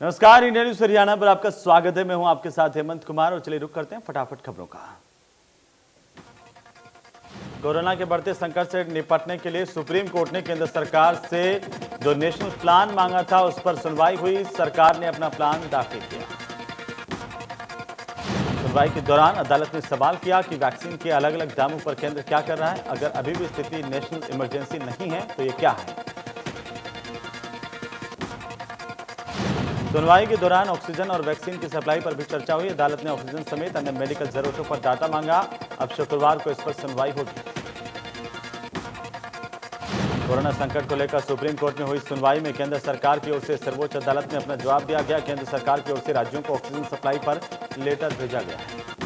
नमस्कार, India news Haryana पर आपका स्वागत है। मैं हूं आपके साथ हेमंत कुमार और चलिए रुक करते हैं फटाफट खबरों का। कोरोना के बढ़ते संकट से निपटने के लिए सुप्रीम कोर्ट ने केंद्र सरकार से जो नेशनल प्लान मांगा था उस पर सुनवाई हुई। सरकार ने अपना प्लान दाखिल किया। सुनवाई के दौरान अदालत ने सवाल किया कि वैक्सीन के अलग अलग दामों पर केंद्र क्या कर रहा है। अगर अभी भी स्थिति नेशनल इमरजेंसी नहीं है तो ये क्या है। सुनवाई के दौरान ऑक्सीजन और वैक्सीन की सप्लाई पर भी चर्चा हुई। अदालत ने ऑक्सीजन समेत अन्य मेडिकल जरूरतों पर डाटा मांगा। अब शुक्रवार को इस पर सुनवाई होगी। कोरोना संकट को लेकर सुप्रीम कोर्ट में हुई सुनवाई में केंद्र सरकार की ओर से सर्वोच्च अदालत में अपना जवाब दिया गया। केंद्र सरकार की ओर से राज्यों को ऑक्सीजन सप्लाई पर लेटर भेजा गया है।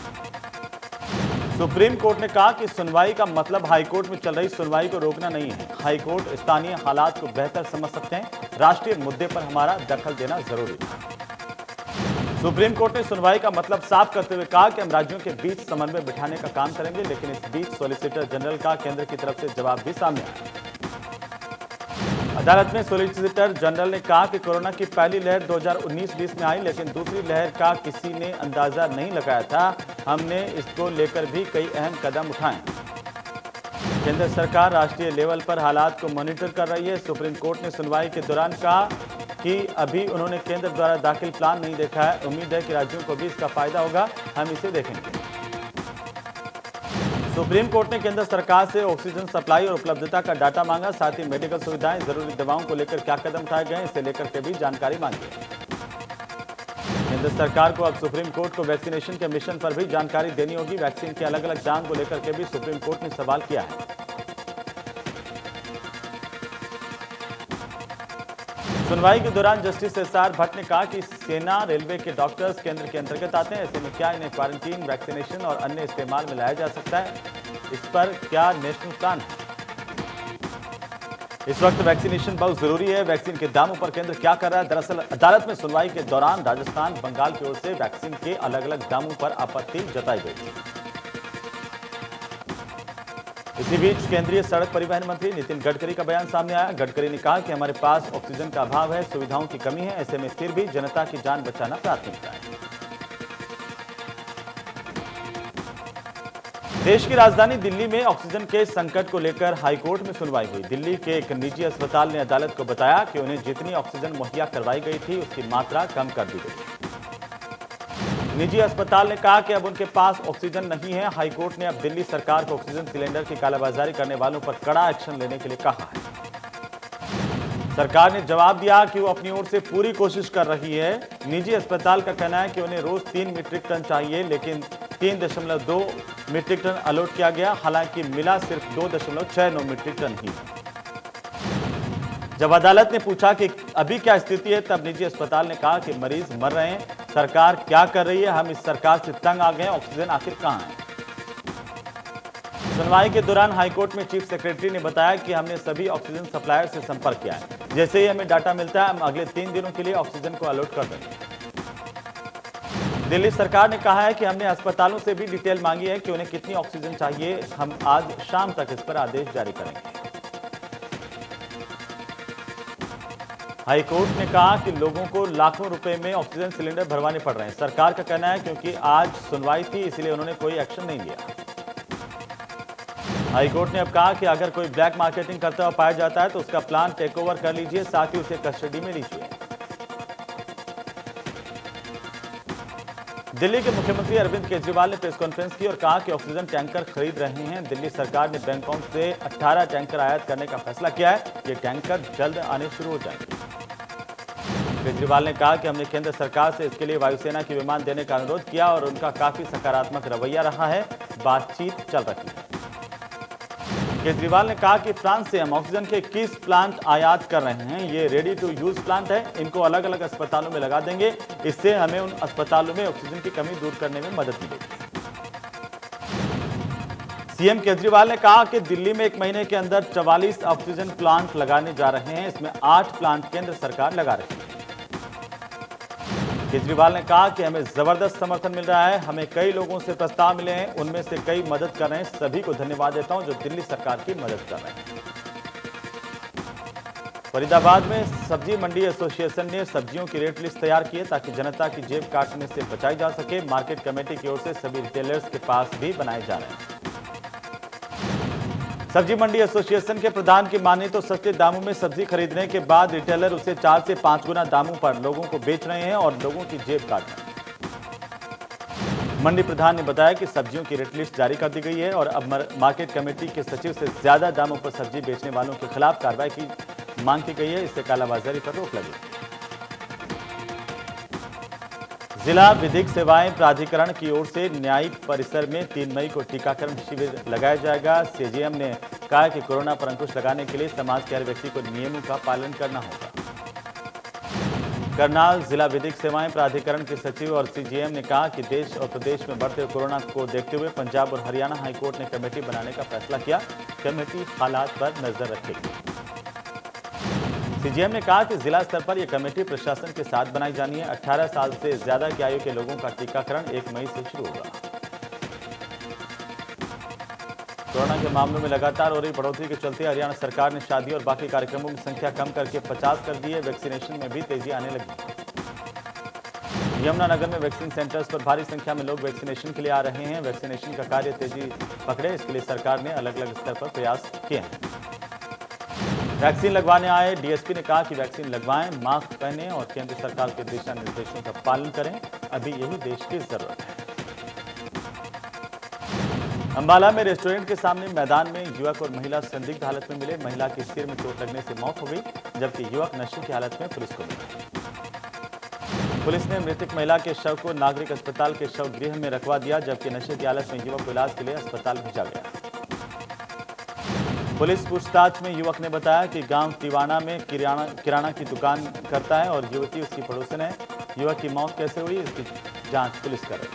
सुप्रीम कोर्ट ने कहा कि सुनवाई का मतलब हाईकोर्ट में चल रही सुनवाई को रोकना नहीं है। हाईकोर्ट स्थानीय हालात को बेहतर समझ सकते हैं। राष्ट्रीय मुद्दे पर हमारा दखल देना जरूरी है। सुप्रीम कोर्ट ने सुनवाई का मतलब साफ करते हुए कहा कि हम राज्यों के बीच समन्वय बिठाने का काम करेंगे। लेकिन इस बीच सॉलिसिटर जनरल का केंद्र की तरफ से जवाब भी सामने आया। अदालत में सॉलिसिटर जनरल ने कहा कि कोरोना की पहली लहर 2019-20 में आई, लेकिन दूसरी लहर का किसी ने अंदाजा नहीं लगाया था। हमने इसको लेकर भी कई अहम कदम उठाए। केंद्र सरकार राष्ट्रीय लेवल पर हालात को मॉनिटर कर रही है। सुप्रीम कोर्ट ने सुनवाई के दौरान कहा कि अभी उन्होंने केंद्र द्वारा दाखिल प्लान नहीं देखा है। उम्मीद है कि राज्यों को भी इसका फायदा होगा। हम इसे देखेंगे। सुप्रीम कोर्ट ने केंद्र सरकार से ऑक्सीजन सप्लाई और उपलब्धता का डाटा मांगा। साथ ही मेडिकल सुविधाएं, जरूरी दवाओं को लेकर क्या कदम उठाए गए इसे लेकर के भी जानकारी मांगी। केंद्र सरकार को अब सुप्रीम कोर्ट को वैक्सीनेशन के मिशन पर भी जानकारी देनी होगी। वैक्सीन के अलग अलग दाम को लेकर के भी सुप्रीम कोर्ट ने सवाल किया है। सुनवाई के दौरान जस्टिस एसआर भट्ट ने कहा कि सेना, रेलवे के डॉक्टर्स केंद्र के अंतर्गत आते हैं। ऐसे में क्या इन्हें क्वारंटीन, वैक्सीनेशन और अन्य इस्तेमाल में लाया जा सकता है? इस पर क्या नेशनल प्लान है? इस वक्त वैक्सीनेशन बहुत जरूरी है। वैक्सीन के दामों पर केंद्र क्या कर रहा है? दरअसल अदालत में सुनवाई के दौरान राजस्थान, बंगाल की ओर से वैक्सीन के अलग अलग दामों पर आपत्ति जताई गई थी। इसी बीच केंद्रीय सड़क परिवहन मंत्री नितिन गडकरी का बयान सामने आया। गडकरी ने कहा कि हमारे पास ऑक्सीजन का अभाव है, सुविधाओं की कमी है। ऐसे में फिर भी जनता की जान बचाना प्राथमिकता है। देश की राजधानी दिल्ली में ऑक्सीजन के संकट को लेकर हाईकोर्ट में सुनवाई हुई। दिल्ली के एक निजी अस्पताल ने अदालत को बताया कि उन्हें जितनी ऑक्सीजन मुहैया करवाई गई थी उसकी मात्रा कम कर दी गई। निजी अस्पताल ने कहा कि अब उनके पास ऑक्सीजन नहीं है। हाईकोर्ट ने अब दिल्ली सरकार को ऑक्सीजन सिलेंडर की कालाबाजारी करने वालों पर कड़ा एक्शन लेने के लिए कहा है। सरकार ने जवाब दिया कि वो अपनी ओर से पूरी कोशिश कर रही है। निजी अस्पताल का कहना है कि उन्हें रोज 3 मीट्रिक टन चाहिए, लेकिन 3.2 मीट्रिक टन अलॉट किया गया। हालांकि मिला सिर्फ 2.69 मीट्रिक टन ही। जब अदालत ने पूछा कि अभी क्या स्थिति है, तब निजी अस्पताल ने कहा कि मरीज मर रहे हैं। सरकार क्या कर रही है? हम इस सरकार से तंग आ गए हैं। ऑक्सीजन आखिर कहां है? सुनवाई के दौरान हाईकोर्ट में चीफ सेक्रेटरी ने बताया कि हमने सभी ऑक्सीजन सप्लायर से संपर्क किया है। जैसे ही हमें डाटा मिलता है हम अगले 3 दिनों के लिए ऑक्सीजन को अलॉट कर देंगे। दिल्ली सरकार ने कहा है कि हमने अस्पतालों से भी डिटेल मांगी है कि उन्हें कितनी ऑक्सीजन चाहिए। हम आज शाम तक इस पर आदेश जारी करेंगे। हाईकोर्ट ने कहा कि लोगों को लाखों रुपए में ऑक्सीजन सिलेंडर भरवाने पड़ रहे हैं। सरकार का कहना है क्योंकि आज सुनवाई थी इसलिए उन्होंने कोई एक्शन नहीं लिया। हाईकोर्ट ने अब कहा कि अगर कोई ब्लैक मार्केटिंग करता हुआ पाया जाता है तो उसका प्लान टेक ओवर कर लीजिए, साथ ही उसे कस्टडी में लीजिए। दिल्ली के मुख्यमंत्री अरविंद केजरीवाल ने प्रेस कॉन्फ्रेंस की और कहा कि ऑक्सीजन टैंकर खरीद रहे हैं। दिल्ली सरकार ने बैंकॉक से 18 टैंकर आयात करने का फैसला किया है। ये टैंकर जल्द आने शुरू हो जाएंगे। केजरीवाल ने कहा कि हमने केंद्र सरकार से इसके लिए वायुसेना के विमान देने का अनुरोध किया और उनका काफी सकारात्मक रवैया रहा है। बातचीत चल रही है। केजरीवाल ने कहा कि फ्रांस से हम ऑक्सीजन के 21 प्लांट आयात कर रहे हैं। ये रेडी टू यूज प्लांट है। इनको अलग अलग अस्पतालों में लगा देंगे। इससे हमें उन अस्पतालों में ऑक्सीजन की कमी दूर करने में मदद मिलेगी। सीएम केजरीवाल ने कहा कि दिल्ली में 1 महीने के अंदर 44 ऑक्सीजन प्लांट लगाने जा रहे हैं। इसमें 8 प्लांट केंद्र सरकार लगा रही है। केजरीवाल ने कहा कि हमें जबरदस्त समर्थन मिल रहा है। हमें कई लोगों से प्रस्ताव मिले हैं, उनमें से कई मदद कर रहे हैं। सभी को धन्यवाद देता हूं जो दिल्ली सरकार की मदद कर रहे हैं। फरीदाबाद में सब्जी मंडी एसोसिएशन ने सब्जियों की रेट लिस्ट तैयार की है ताकि जनता की जेब काटने से बचाई जा सके। मार्केट कमेटी की ओर से सभी रिटेलर्स के पास भी बनाए जा रहे हैं। सब्जी मंडी एसोसिएशन के प्रधान की माने तो सस्ते दामों में सब्जी खरीदने के बाद रिटेलर उसे 4 से 5 गुना दामों पर लोगों को बेच रहे हैं और लोगों की जेब काट रहे हैं। मंडी प्रधान ने बताया कि सब्जियों की रेट लिस्ट जारी कर दी गई है और अब मार्केट कमेटी के सचिव से ज्यादा दामों पर सब्जी बेचने वालों के खिलाफ कार्रवाई की मांग की गई है। इससे कालाबाजारी पर रोक लगी। जिला विधिक सेवाएं प्राधिकरण की ओर से न्यायिक परिसर में 3 मई को टीकाकरण शिविर लगाया जाएगा। सीजीएम ने कहा कि कोरोना पर अंकुश लगाने के लिए समाज के हर व्यक्ति को नियमों का पालन करना होगा। करनाल जिला विधिक सेवाएं प्राधिकरण के सचिव और सीजीएम ने कहा कि देश और प्रदेश में बढ़ते कोरोना को देखते हुए पंजाब और हरियाणा हाईकोर्ट ने कमेटी बनाने का फैसला किया। कमेटी हालात पर नजर रखेगी। सीजीएम ने कहा कि जिला स्तर पर यह कमेटी प्रशासन के साथ बनाई जानी है। 18 साल से ज्यादा की आयु के लोगों का टीकाकरण 1 मई से शुरू होगा। कोरोना के मामलों में लगातार हो रही बढ़ोतरी के चलते हरियाणा सरकार ने शादी और बाकी कार्यक्रमों की संख्या कम करके 50 कर दी है। वैक्सीनेशन में भी तेजी आने लगी। यमुनानगर में वैक्सीन सेंटर्स पर भारी संख्या में लोग वैक्सीनेशन के लिए आ रहे हैं। वैक्सीनेशन का कार्य तेजी पकड़े, इसके लिए सरकार ने अलग अलग स्तर पर प्रयास किए हैं। वैक्सीन लगवाने आए डीएसपी ने कहा कि वैक्सीन लगवाएं, मास्क पहनें और केंद्र सरकार के दिशा निर्देशों का पालन करें। अभी यही देश की जरूरत है। अंबाला में रेस्टोरेंट के सामने मैदान में युवक और महिला संदिग्ध हालत में मिले। महिला की सिर में चोट लगने से मौत हो गई, जबकि युवक नशे की हालत में पुलिस को मिला। पुलिस ने मृतक महिला के शव को नागरिक अस्पताल के शव गृह में रखवा दिया, जबकि नशे की हालत में युवक को इलाज के लिए अस्पताल भेजा गया। पुलिस पूछताछ में युवक ने बताया कि गांव टिवाना में किराना की दुकान करता है और युवती उसकी पड़ोसन है। युवक की मौत कैसे हुई, इसकी जांच पुलिस कर रही है।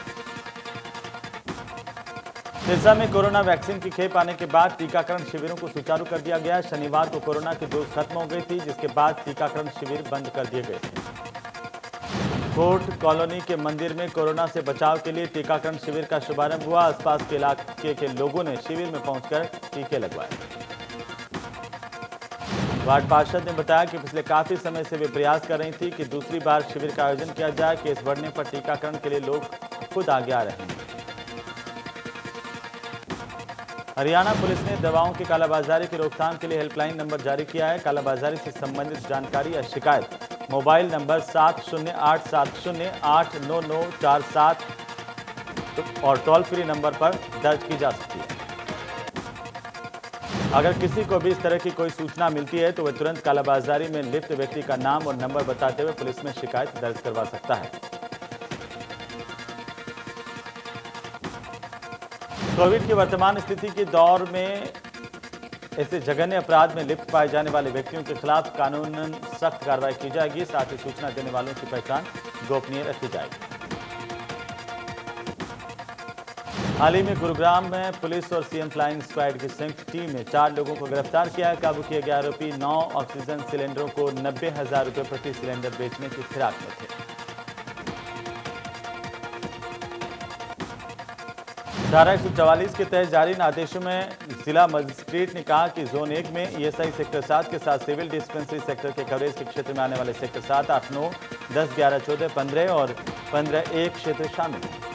सिरसा में कोरोना वैक्सीन की खेप आने के बाद टीकाकरण शिविरों को सुचारू कर दिया गया। शनिवार को कोरोना की डोज खत्म हो गई थी, जिसके बाद टीकाकरण शिविर बंद कर दिए गए थे। कोर्ट कॉलोनी के मंदिर में कोरोना से बचाव के लिए टीकाकरण शिविर का शुभारंभ हुआ। आसपास के इलाके के लोगों ने शिविर में पहुंचकर टीके लगवाए। वार्ड पार्षद ने बताया कि पिछले काफी समय से वे प्रयास कर रही थी कि दूसरी बार शिविर का आयोजन किया जाए। केस बढ़ने पर टीकाकरण के लिए लोग खुद आगे आ रहे हैं। हरियाणा पुलिस ने दवाओं की कालाबाजारी की रोकथाम के लिए हेल्पलाइन नंबर जारी किया है। कालाबाजारी से संबंधित जानकारी या शिकायत मोबाइल नंबर 7087089947 और टोल फ्री नंबर पर दर्ज की जा सकती है। अगर किसी को भी इस तरह की कोई सूचना मिलती है तो वह तुरंत कालाबाजारी में लिप्त व्यक्ति का नाम और नंबर बताते हुए पुलिस में शिकायत दर्ज करवा सकता है। कोविड की वर्तमान स्थिति के दौर में ऐसे जघन्य अपराध में लिप्त पाए जाने वाले व्यक्तियों के खिलाफ कानूनन सख्त कार्रवाई की जाएगी। साथ ही सूचना देने वालों की पहचान गोपनीय रखी जाएगी। हाल ही में गुरुग्राम में पुलिस और सीएम फ्लाइंग स्क्वाड की संयुक्त टीम ने 4 लोगों को गिरफ्तार किया है। काबू किए गए आरोपी 9 ऑक्सीजन सिलेंडरों को 90,000 रुपये प्रति सिलेंडर बेचने की फिराक में थे। धारा 144 के तहत जारी आदेशों में जिला मजिस्ट्रेट ने कहा कि जोन 1 में ईएसआई सेक्टर 7 के साथ सिविल डिस्पेंसरी सेक्टर के कवरेज के क्षेत्र में आने वाले सेक्टर 7, 8, 9, 10, 11, 14, 15 और 15A क्षेत्र शामिल हैं।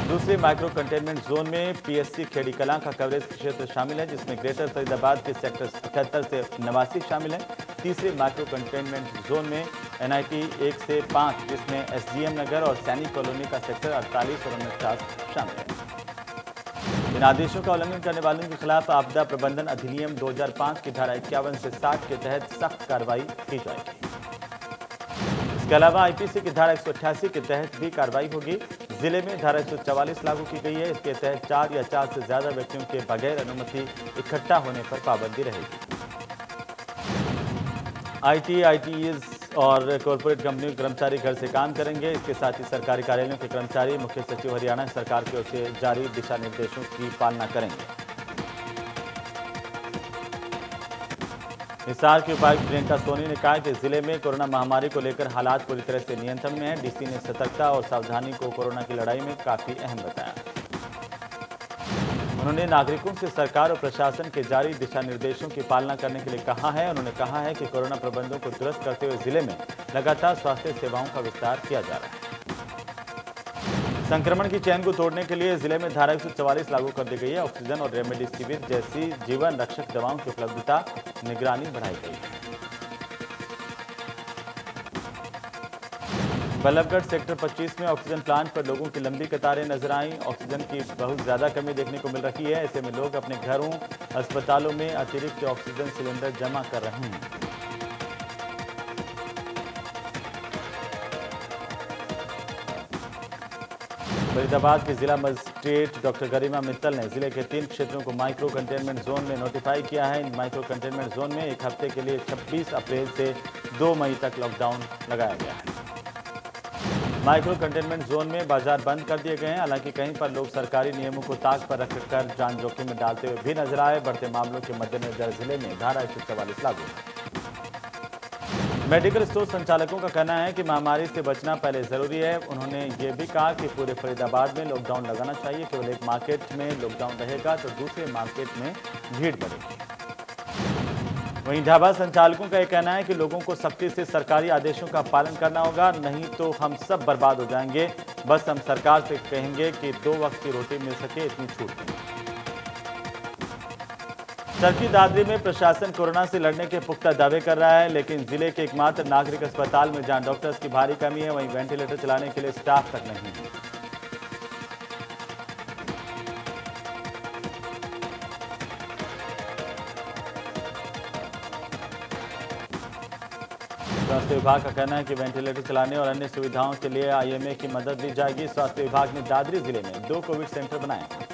दूसरे माइक्रो कंटेनमेंट जोन में पीएससी खेड़ी कलां का कवरेज क्षेत्र शामिल है, जिसमें ग्रेटर फरीदाबाद के सेक्टर 78 से 89 शामिल हैं। तीसरे माइक्रो कंटेनमेंट जोन में एनआईटी 1 से 5, जिसमें एसजीएम नगर और सैनिक कॉलोनी का सेक्टर 48 और 49 शामिल है। इन आदेशों का उल्लंघन करने वालों के खिलाफ आपदा प्रबंधन अधिनियम 2005 की धारा 51 से 60 के तहत सख्त कार्रवाई की जाएगी। इसके अलावा आईपीसी की धारा 188 के तहत भी कार्रवाई होगी। जिले में धारा 144 लागू की गई है। इसके तहत 4 या 4 से ज्यादा व्यक्तियों के बगैर अनुमति इकट्ठा होने पर पाबंदी रहेगी। आईटीईज और कॉर्पोरेट कंपनियों के कर्मचारी घर से काम करेंगे। इसके साथ ही सरकारी कार्यालयों के कर्मचारी मुख्य सचिव हरियाणा सरकार की ओर से जारी दिशा निर्देशों की पालना करेंगे। हिसार के उपायुक्त प्रियंका सोनी ने कहा कि जिले में कोरोना महामारी को लेकर हालात पूरी तरह से नियंत्रण में है। डीसी ने सतर्कता और सावधानी को कोरोना की लड़ाई में काफी अहम बताया। उन्होंने नागरिकों से सरकार और प्रशासन के जारी दिशा निर्देशों की पालना करने के लिए कहा है। उन्होंने कहा है कि कोरोना प्रबंधों को दुरुस्त करते हुए जिले में लगातार स्वास्थ्य सेवाओं का विस्तार किया जा रहा है। संक्रमण की चेन को तोड़ने के लिए जिले में धारा 144 लागू कर दी गई है। ऑक्सीजन और रेमडेसिविर जैसी जीवन रक्षक दवाओं की उपलब्धता निगरानी बढ़ाई गई है। बल्लभगढ़ सेक्टर 25 में ऑक्सीजन प्लांट पर लोगों की लंबी कतारें नजर आईं। ऑक्सीजन की बहुत ज्यादा कमी देखने को मिल रही है। ऐसे में लोग अपने घरों, अस्पतालों में अतिरिक्त ऑक्सीजन सिलेंडर जमा कर रहे हैं। फरीदाबाद के जिला मजिस्ट्रेट डॉक्टर गरिमा मित्तल ने जिले के 3 क्षेत्रों को माइक्रो कंटेनमेंट जोन में नोटिफाई किया है। इन माइक्रो कंटेनमेंट जोन में एक हफ्ते के लिए 26 अप्रैल से 2 मई तक लॉकडाउन लगाया गया है। माइक्रो कंटेनमेंट जोन में बाजार बंद कर दिए गए हैं। हालांकि कहीं पर लोग सरकारी नियमों को ताक पर रखकर जान जोखिम में डालते हुए भी नजर आए। बढ़ते मामलों के मद्देनजर जिले में धारा 144 लागू है। मेडिकल स्टोर संचालकों का कहना है कि महामारी से बचना पहले जरूरी है। उन्होंने ये भी कहा कि पूरे फरीदाबाद में लॉकडाउन लगाना चाहिए। केवल एक मार्केट में लॉकडाउन रहेगा तो दूसरे मार्केट में भीड़ बढ़ेगी। वहीं ढाबा संचालकों का यह कहना है कि लोगों को सख्ती से सरकारी आदेशों का पालन करना होगा, नहीं तो हम सब बर्बाद हो जाएंगे। बस हम सरकार से कहेंगे कि 2 वक्त की रोटी मिल सके, इतनी छूट दें। चरखी दादरी में प्रशासन कोरोना से लड़ने के पुख्ता दावे कर रहा है, लेकिन जिले के एकमात्र नागरिक अस्पताल में जहां डॉक्टर्स की भारी कमी है, वहीं वेंटिलेटर चलाने के लिए स्टाफ तक नहीं है। स्वास्थ्य विभाग का कहना है कि वेंटिलेटर चलाने और अन्य सुविधाओं के लिए आईएमए की मदद ली जाएगी। स्वास्थ्य विभाग ने दादरी जिले में 2 कोविड सेंटर बनाए हैं।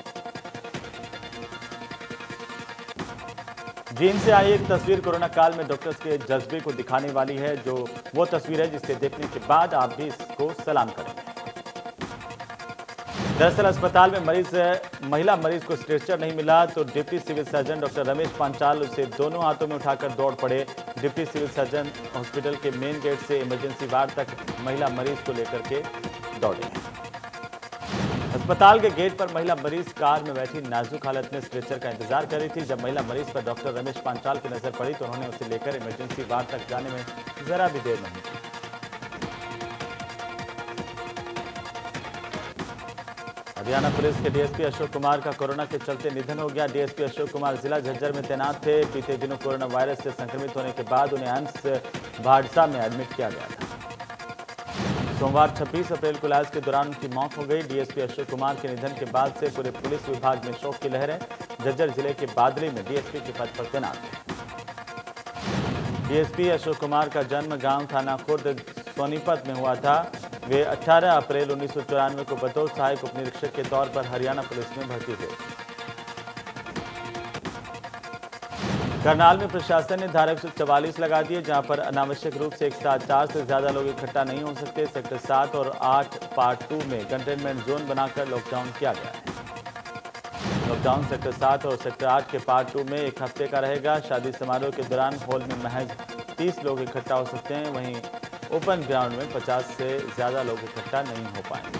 चीन से आई एक तस्वीर कोरोना काल में डॉक्टर्स के जज्बे को दिखाने वाली है। जो वो तस्वीर है जिसे देखने के बाद आप भी इसको सलाम करेंगे। दरअसल अस्पताल में महिला मरीज को स्ट्रेचर नहीं मिला तो deputy civil surgeon doctor Ramesh Panchal उसे दोनों हाथों में उठाकर दौड़ पड़े। डिप्टी सिविल सर्जन हॉस्पिटल के मेन गेट से इमरजेंसी वार्ड तक महिला मरीज को लेकर के दौड़े। अस्पताल के गेट पर महिला मरीज कार में बैठी नाजुक हालत में स्ट्रेचर का इंतजार कर रही थी। जब महिला मरीज पर डॉक्टर रमेश पांचाल की नजर पड़ी तो उन्होंने उसे लेकर इमरजेंसी वार्ड तक जाने में जरा भी देर नहीं की। हरियाणा पुलिस के डीएसपी अशोक कुमार का कोरोना के चलते निधन हो गया। डीएसपी अशोक कुमार जिला झज्जर में तैनात थे। बीते दिनों कोरोना वायरस से संक्रमित होने के बाद उन्हें एम्स भाड़सा में एडमिट किया गया था। सोमवार 26 अप्रैल को इलाज के दौरान उनकी मौत हो गई। डीएसपी अशोक कुमार के निधन के बाद से पूरे पुलिस विभाग में शोक की लहर है। झज्जर जिले के बादली में डीएसपी के पद पर तैनात थे। डीएसपी अशोक कुमार का जन्म गांव थाना खुर्द सोनीपत में हुआ था। वे 18 अप्रैल 1994 को बतौर सहायक उप निरीक्षक के तौर पर हरियाणा पुलिस में भर्ती हुए। करनाल में प्रशासन ने धारा 144 लगा दी है, जहां पर अनावश्यक रूप से एक साथ 4 से ज्यादा लोग इकट्ठा नहीं हो सकते। सेक्टर 7 और 8 पार्ट 2 में कंटेनमेंट जोन बनाकर लॉकडाउन किया गया है। लॉकडाउन सेक्टर 7 और सेक्टर 8 के पार्ट 2 में एक हफ्ते का रहेगा। शादी समारोह के दौरान हॉल में महज 30 लोग इकट्ठा हो सकते हैं। वहीं ओपन ग्राउंड में 50 से ज्यादा लोग इकट्ठा नहीं हो पाएंगे।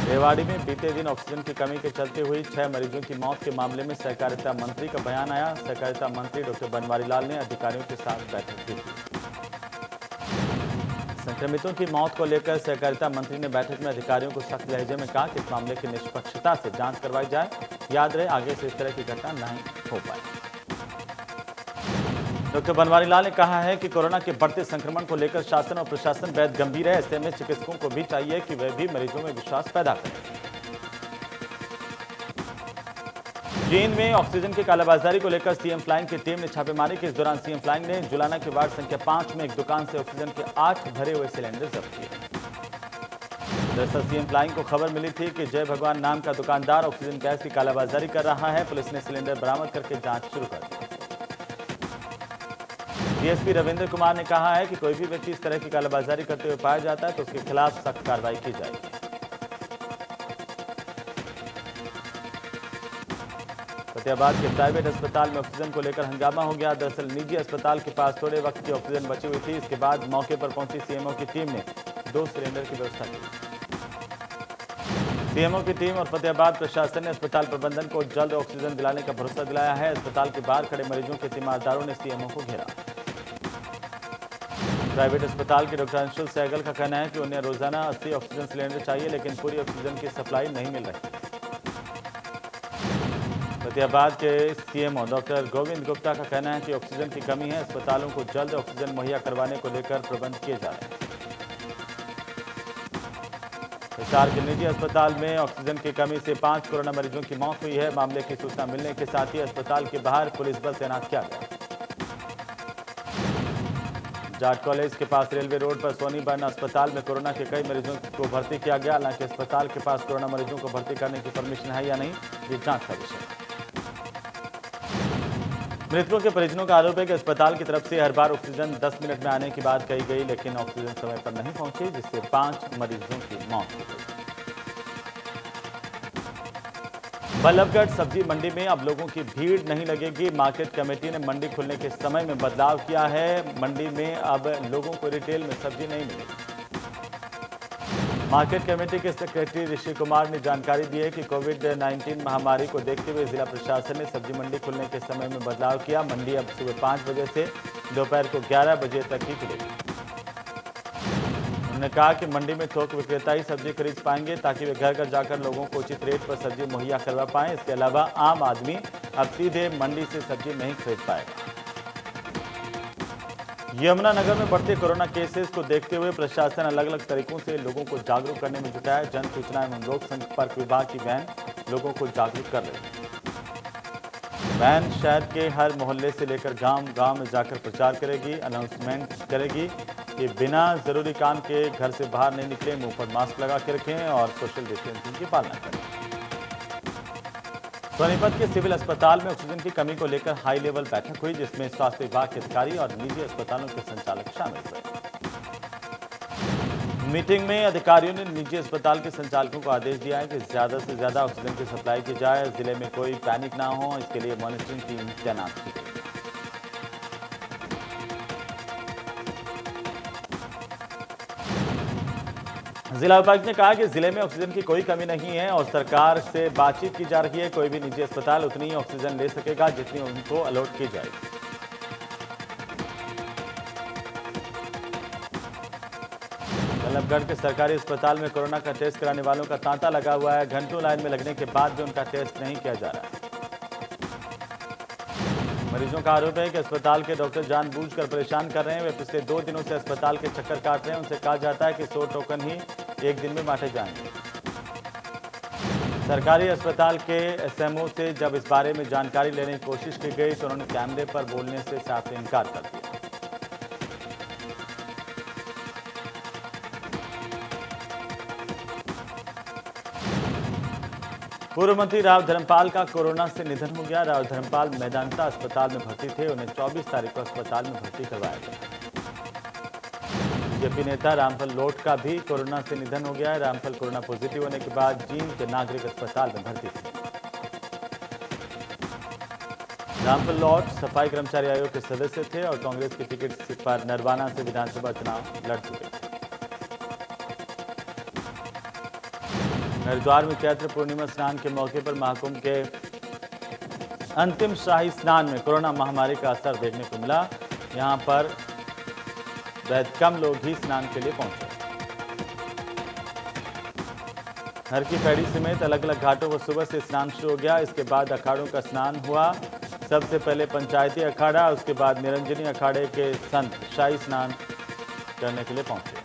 रेवाड़ी में बीते दिन ऑक्सीजन की कमी के चलते हुई 6 मरीजों की मौत के मामले में सहकारिता मंत्री का बयान आया। सहकारिता मंत्री डॉक्टर बनवारी लाल ने अधिकारियों के साथ बैठक की थी। संक्रमितों की मौत को लेकर सहकारिता मंत्री ने बैठक में अधिकारियों को सख्त लहजे में कहा कि इस मामले की निष्पक्षता से जांच करवाई जाए। याद रहे, आगे से इस तरह की घटना नहीं हो पाए। डॉक्टर बनवारी लाल ने कहा है कि कोरोना के बढ़ते संक्रमण को लेकर शासन और प्रशासन बेहद गंभीर है। ऐसे में चिकित्सकों को भी चाहिए कि वे भी मरीजों में विश्वास पैदा करें। चीन में ऑक्सीजन की कालाबाजारी को लेकर सीएम फ्लाइंग की टीम ने छापेमारी की। इस दौरान सीएम फ्लाइंग ने जुलाना के वार्ड संख्या 5 में एक दुकान से ऑक्सीजन के 8 भरे हुए सिलेंडर जब्त किए। दरअसल सीएम फ्लाइंग को खबर मिली थी कि जय भगवान नाम का दुकानदार ऑक्सीजन गैस की कालाबाजारी कर रहा है। पुलिस ने सिलेंडर बरामद करके जांच शुरू कर दी। डीएसपी रविंद्र कुमार ने कहा है कि कोई भी व्यक्ति इस तरह की कालाबाजारी करते हुए पाया जाता है तो उसके खिलाफ सख्त कार्रवाई की जाएगी। फतेहाबाद के प्राइवेट अस्पताल में ऑक्सीजन को लेकर हंगामा हो गया। दरअसल निजी अस्पताल के पास थोड़े वक्त की ऑक्सीजन बची हुई थी। इसके बाद मौके पर पहुंची सीएमओ की टीम ने 2 सिलेंडर की व्यवस्था की। सीएमओ की टीम और फतेहाबाद प्रशासन ने अस्पताल प्रबंधन को जल्द ऑक्सीजन दिलाने का भरोसा दिलाया है। अस्पताल के बाहर खड़े मरीजों के तीमारदारों ने सीएमओ को घेरा। प्राइवेट अस्पताल के डॉक्टर अंशुल सहगल का कहना है कि उन्हें रोजाना 80 ऑक्सीजन सिलेंडर चाहिए, लेकिन पूरी ऑक्सीजन की सप्लाई नहीं मिल रही। फतेहाबाद के सीएमओ डॉक्टर गोविंद गुप्ता का कहना है कि ऑक्सीजन की कमी है। अस्पतालों को जल्द ऑक्सीजन मुहैया करवाने को लेकर प्रबंध किए जा रहे हैं। हिसार के निजी अस्पताल में ऑक्सीजन की कमी से 5 कोरोना मरीजों की मौत हुई है। मामले की सूचना मिलने के साथ ही अस्पताल के बाहर पुलिस बल तैनात किया गया। जाट कॉलेज के पास रेलवे रोड पर सोनी बर्न अस्पताल में कोरोना के कई मरीजों को भर्ती किया गया। हालांकि अस्पताल के पास कोरोना मरीजों को भर्ती करने की परमिशन है या नहीं, ये जांच का विषय है। मृतकों के परिजनों का आरोप है कि अस्पताल की तरफ से हर बार ऑक्सीजन 10 मिनट में आने की बात कही गई, लेकिन ऑक्सीजन समय पर नहीं पहुंची, जिससे 5 मरीजों की मौत हो गई। बल्लभगढ़ सब्जी मंडी में अब लोगों की भीड़ नहीं लगेगी। मार्केट कमेटी ने मंडी खुलने के समय में बदलाव किया है। मंडी में अब लोगों को रिटेल में सब्जी नहीं मिलेगी। मार्केट कमेटी के सेक्रेटरी ऋषि कुमार ने जानकारी दी है कि कोविड-19 महामारी को देखते हुए जिला प्रशासन ने सब्जी मंडी खुलने के समय में बदलाव किया। मंडी अब सुबह 5 बजे से दोपहर को 11 बजे तक ही खुलेगी। उन्होंने कहा कि मंडी में थोक विक्रेता ही सब्जी खरीद पाएंगे, ताकि वे घर घर जाकर लोगों को उचित रेट पर सब्जी मुहैया करवा पाएं। इसके अलावा आम आदमी अब सीधे मंडी से सब्जी नहीं खरीद पाएगा। यमुनानगर में बढ़ते कोरोना केसेस को देखते हुए प्रशासन अलग अलग तरीकों से लोगों को जागरूक करने में जुटा है। जन सूचना एवं लोक संपर्क विभाग की वैन लोगों को जागरूक कर रही है। वैन शहर के हर मोहल्ले से लेकर गांव में जाकर प्रचार करेगी, अनाउंसमेंट करेगी कि बिना जरूरी काम के घर से बाहर नहीं निकलें, मुंह पर मास्क लगा के रखें और सोशल डिस्टेंसिंग की पालना करें। सोनीपत के सिविल अस्पताल में ऑक्सीजन की कमी को लेकर हाई लेवल बैठक हुई, जिसमें स्वास्थ्य विभाग के अधिकारी और निजी अस्पतालों के संचालक शामिल हुए। मीटिंग में अधिकारियों ने निजी अस्पताल के संचालकों को आदेश दिया है कि ज्यादा से ज्यादा ऑक्सीजन की सप्लाई की जाए। जिले में कोई पैनिक ना हो, इसके लिए मॉनिटरिंग टीम तैनात की गई। जिला उपायुक्त ने कहा कि जिले में ऑक्सीजन की कोई कमी नहीं है और सरकार से बातचीत की जा रही है। कोई भी निजी अस्पताल उतनी ही ऑक्सीजन ले सकेगा जितनी उनको अलॉट की जाएगी। बल्लभगढ़ के सरकारी अस्पताल में कोरोना का टेस्ट कराने वालों का तांता लगा हुआ है। घंटों लाइन में लगने के बाद भी उनका टेस्ट नहीं किया जा रहा है। मरीजों का आरोप है कि अस्पताल के डॉक्टर जानबूझकर परेशान कर रहे हैं। वे पिछले 2 दिनों से अस्पताल के चक्कर काट रहे हैं। उनसे कहा जाता है कि 100 टोकन ही 1 दिन में बांटे जाएंगे। सरकारी अस्पताल के एसएमओ से जब इस बारे में जानकारी लेने की कोशिश की गई तो उन्होंने कैमरे पर बोलने से साफ इनकार कर दिया। पूर्व मंत्री राव धर्मपाल का कोरोना से निधन हो गया। राव धर्मपाल मेदांता अस्पताल में भर्ती थे। उन्हें 24 तारीख को अस्पताल में भर्ती करवाया गया। बीजेपी नेता रामफल लोट का भी कोरोना से निधन हो गया है। रामफल कोरोना पॉजिटिव होने के बाद जींद के नागरिक अस्पताल में भर्ती थे। रामफल लोट सफाई कर्मचारी आयोग के सदस्य थे और कांग्रेस की टिकट पर नरवाना से विधानसभा चुनाव लड़ चुके थे। हरिद्वार में चैत्र पूर्णिमा स्नान के मौके पर महाकुंभ के अंतिम शाही स्नान में कोरोना महामारी का असर देखने को मिला। यहां पर बेहद कम लोग ही स्नान के लिए पहुंचे। हर की पैड़ी समेत अलग अलग घाटों पर सुबह से स्नान शुरू हो गया। इसके बाद अखाड़ों का स्नान हुआ। सबसे पहले पंचायती अखाड़ा, उसके बाद निरंजनी अखाड़े के संत शाही स्नान करने के लिए पहुंचे।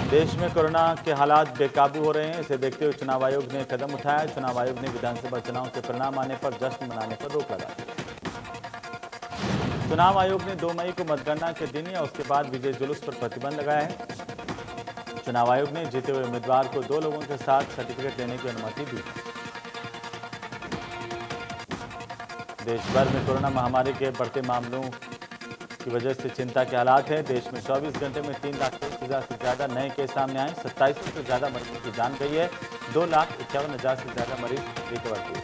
देश में कोरोना के हालात बेकाबू हो रहे हैं। इसे देखते हुए चुनाव आयोग ने कदम उठाया। चुनाव आयोग ने विधानसभा चुनाव के परिणाम आने पर जश्न मनाने पर रोक लगा दी। चुनाव आयोग ने 2 मई को मतगणना के दिन या उसके बाद विजय जुलूस पर प्रतिबंध लगाया है। चुनाव आयोग ने जीते हुए उम्मीदवार को 2 लोगों के साथ सर्टिफिकेट लेने की अनुमति दी। देश भर में कोरोना महामारी के बढ़ते मामलों की वजह से चिंता के हालात हैं। देश में 24 घंटे में 3,30,000 से ज्यादा नए केस सामने आए। 2700 से ज्यादा मरीजों की जान गई है। 2,51,000 से ज्यादा मरीज रिकवर हुए।